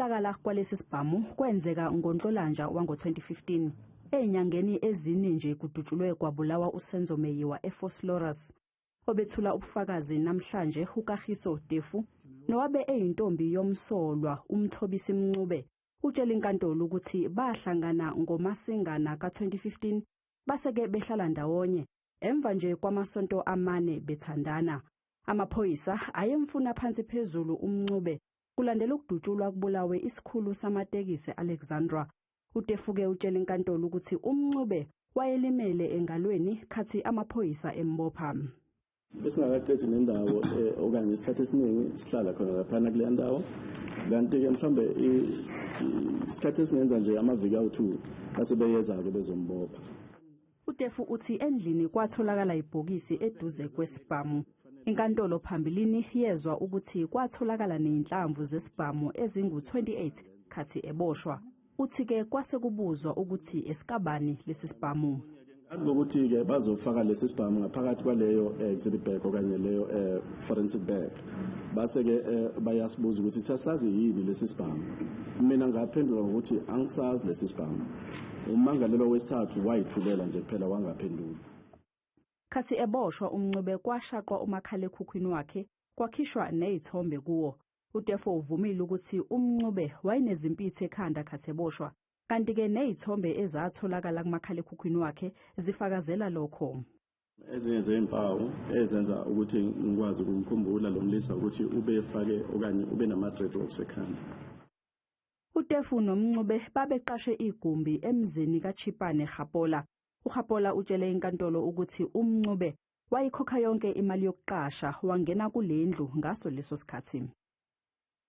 Ukutholakala kwalesi sibhamu kwenzeka ngoNhlolanja wango-2015. Enyangeni ezini nje kudutshulwe kwabulawa uSenzo Meyiwa eFosloras. Obethula ubufakazi namhlanje uKagiso Tefu nowabe eyintombi yomsolwa uMthobisi Mncube utshela inkantolo ukuthi bahlangana ngoMasingana ka-2015 baseke behlala ndawonye emva nje kwamasonto amane bethandana. Amaphoyisa ayemfuna phansi phezulu uMncube kulandela ukudutshulwa kubulawe isikhulu samatekisi Alexandra. uTefu-ke utshela inkantolo ukuthi uMncube wayelimele engalweni khathi amaphoyisa embopha. Besingakaqedi nendawo okanye isikhathi esiningi sihlala khona laphana kule ndawo. Kanti-ke mhlambe isikhathi esingenza nje amaviki awu-2 base beyeza-ke bezombopha. uTefu uthi endlini kwatholakala ibhokisi eduze kwesibhamu. Inkantolo Phambilini yezwa ukuthi kwatholakala nezinhlamvu zesibhamu ezingu-28 khathi eboshwa. Uthi-ke kwase kubuzwa ukuthi esikabani lesi sibhamu. Ngokuthi-ke bazofaka lesi sibhamu ngaphakathi kwaleyo exhibit bag okanye leyo forensic bag. Base-ke bayasibuza ukuthi siyasazi yini lesi sibhamu. Mina ngaphendula ngokuthi angisazi lesi sibhamu. Umangalelo wesithathu wayithulela nje kuphela wangaphendula. Khathi eboshwa uMncube kwashaqwa umakhalekhukhwini wakhe kwakhishwa nezithombe kuwo. uTefu uvumile ukuthi uMncube wayenezimpithe ekhanda khathi eboshwa, kanti-ke nezithombe ezatholakala kumakhalekhukhwini wakhe zifakazela lokho. Ezinye zezimpawu ezenza ukuthi ngikwazi ukumkhumbula lo mlisa ukuthi ubefake okanye ube nama-dreadlocks ekhanda. uTefu noMncube babeqashe igumbi emzini kaChipane Gapola. uGapola utshele inkantolo ukuthi uMncube wayikhokha yonke imali yokuqasha wangena kule ndlu ngaso leso sikhathi.